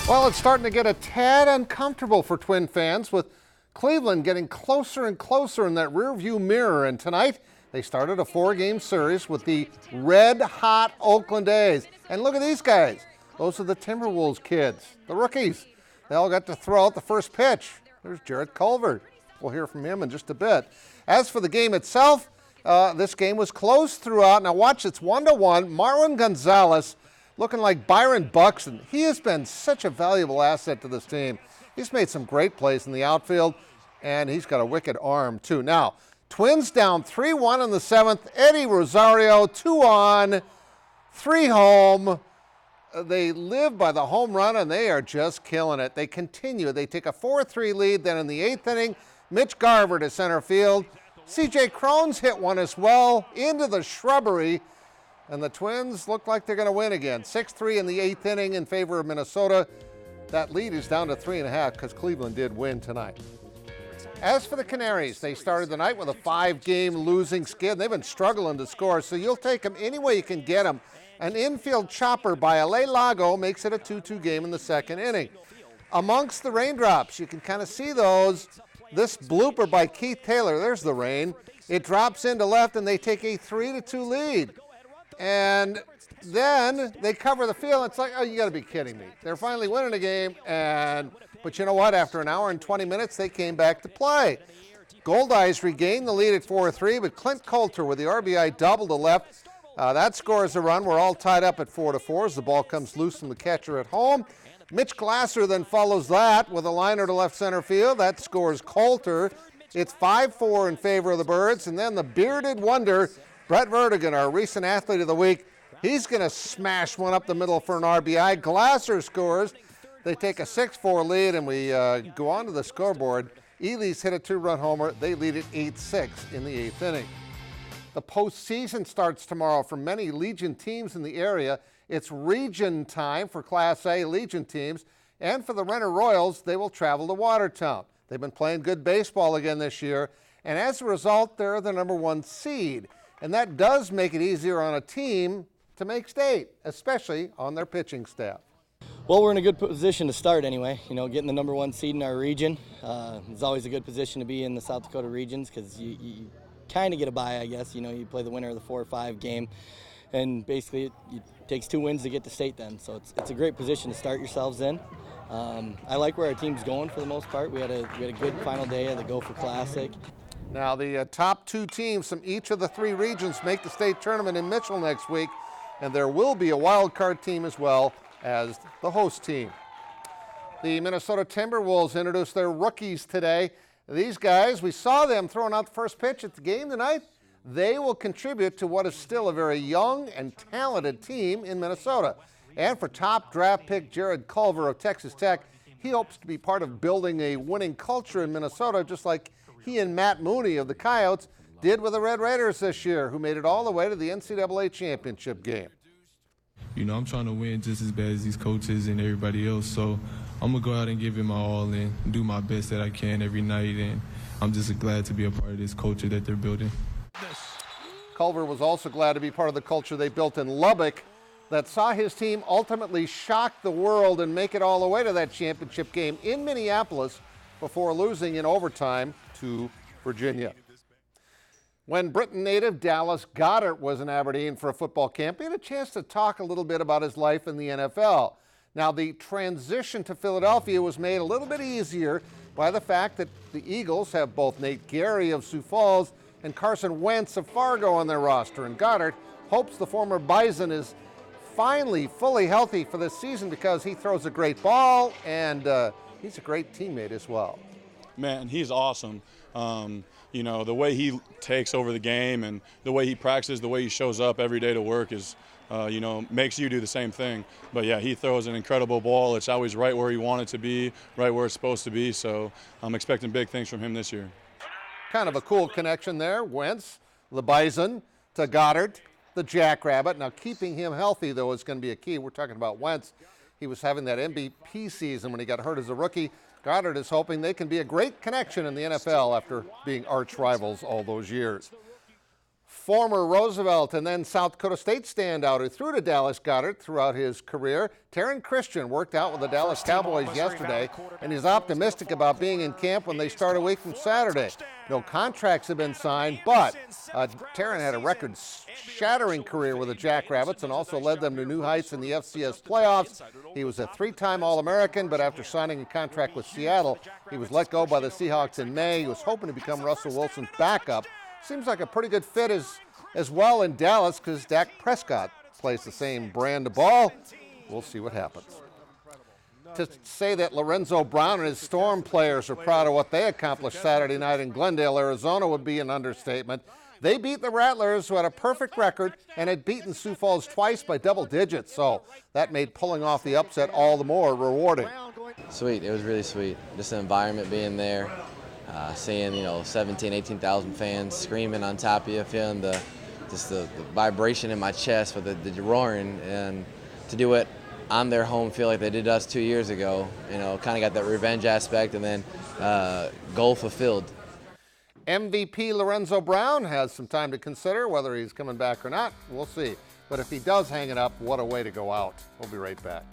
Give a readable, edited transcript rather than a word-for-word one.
Well, it's starting to get a tad uncomfortable for Twin fans, with Cleveland getting closer and closer in that rearview mirror. And tonight, they started a 4-game series with the red-hot Oakland A's. And look at these guys. Those are the Timberwolves kids, the rookies. They all got to throw out the first pitch. There's Jared Culver. We'll hear from him in just a bit. As for the game itself, this game was close throughout. Now watch, it's 1-1. Marwin Gonzalez looking like Byron Buxton. He has been such a valuable asset to this team. He's made some great plays in the outfield, and he's got a wicked arm too. Now, Twins down 3-1 in the 7th. Eddie Rosario, 2 on, 3 home. They live by the home run, and they are just killing it. They continue. They take a 4-3 lead. Then in the 8th inning, Mitch Garver to center field. C.J. Cron's hit one as well into the shrubbery. And the Twins look like they're going to win again. 6-3 in the 8th inning in favor of Minnesota. That lead is down to 3.5 because Cleveland did win tonight. As for the Canaries, they started the night with a 5-game losing skid. They've been struggling to score, so you'll take them any way you can get them. An infield chopper by Ale Lago makes it a 2-2 game in the 2nd inning. Amongst the raindrops, you can kind of see those. This blooper by Keith Taylor, there's the rain. It drops into left, and they take a 3-2 lead. And then they cover the field. It's like, oh, you got to be kidding me. They're finally winning the game. But you know what? After an hour and 20 minutes, they came back to play. Goldeyes regained the lead at 4-3, but Clint Coulter with the RBI double to left. That scores a run. We're all tied up at 4-4 as the ball comes loose from the catcher at home. Mitch Glasser then follows that with a liner to left center field. That scores Coulter. It's 5-4 in favor of the Birds. And then the bearded wonder, Brett Vertigan, our recent athlete of the week, he's going to smash one up the middle for an RBI. Glasser scores. They take a 6-4 lead, and we go on to the scoreboard. Ely's hit a 2-run homer. They lead it 8-6 in the 8th inning. The postseason starts tomorrow for many Legion teams in the area. It's region time for Class A Legion teams, and for the Renner Royals, they will travel to Watertown. They've been playing good baseball again this year, and as a result, they're the #1 seed. And that does make it easier on a team to make state, especially on their pitching staff. Well, we're in a good position to start anyway. You know, getting the #1 seed in our region is always a good position to be in the South Dakota regions because you kind of get a bye, I guess. You know, you play the winner of the 4 or 5 game, and basically it takes 2 wins to get to state then. So it's a great position to start yourselves in. I like where our team's going for the most part. We had a good final day of the Gopher Classic. Now, the top 2 teams from each of the 3 regions make the state tournament in Mitchell next week, and there will be a wild card team as well as the host team. The Minnesota Timberwolves introduced their rookies today. These guys, we saw them throwing out the first pitch at the game tonight. They will contribute to what is still a very young and talented team in Minnesota. And for top draft pick Jared Culver of Texas Tech, he hopes to be part of building a winning culture in Minnesota, just like he and Matt Mooney of the Coyotes did with the Red Raiders this year, who made it all the way to the NCAA championship game. You know, I'm trying to win just as bad as these coaches and everybody else, so I'm going to go out and give it my all and do my best that I can every night, and I'm just glad to be a part of this culture that they're building. Culver was also glad to be part of the culture they built in Lubbock that saw his team ultimately shock the world and make it all the way to that championship game in Minneapolis before losing in overtime to Virginia. When Britain native Dallas Goedert was in Aberdeen for a football camp, he had a chance to talk a little bit about his life in the NFL. Now, the transition to Philadelphia was made a little bit easier by the fact that the Eagles have both Nate Gary of Sioux Falls and Carson Wentz of Fargo on their roster. And Goddard hopes the former Bison is finally fully healthy for this season because he throws a great ball and he's a great teammate as well. Man, he's awesome. You know, the way he takes over the game and the way he practices, the way he shows up every day to work is, you know, makes you do the same thing. But, yeah, he throws an incredible ball. It's always right where you want it to be, right where it's supposed to be. So I'm expecting big things from him this year. Kind of a cool connection there. Wentz, the Bison, to Goddard, the Jackrabbit. Now, keeping him healthy, though, is going to be a key. We're talking about Wentz. He was having that MVP season when he got hurt as a rookie. Goddard is hoping they can be a great connection in the NFL after being arch rivals all those years. Former Roosevelt and then South Dakota State standout who threw to Dallas Goddard throughout his career, Taron Christian worked out with the Dallas Cowboys yesterday, and he's optimistic about being in camp when they start a week from Saturday. No contracts have been signed, but Taron had a record-shattering career with the Jackrabbits and also led them to new heights in the FCS playoffs. He was a three-time All-American, but after signing a contract with Seattle, he was let go by the Seahawks in May. He was hoping to become Russell Wilson's backup. Seems like a pretty good fit as well in Dallas because Dak Prescott plays the same brand of ball. We'll see what happens. To say that Lorenzo Brown and his Storm players are proud of what they accomplished Saturday night in Glendale, Arizona would be an understatement. They beat the Rattlers, who had a perfect record and had beaten Sioux Falls twice by double digits, so that made pulling off the upset all the more rewarding. Sweet, it was really sweet. Just the environment being there. Seeing 17,000, 18,000 fans screaming on top of you, feeling the vibration in my chest with the roaring, and to do it on their home field like they did us 2 years ago, kind of got that revenge aspect, and then goal fulfilled. MVP Lorenzo Brown has some time to consider whether he's coming back or not. We'll see. But if he does hang it up, what a way to go out. We'll be right back.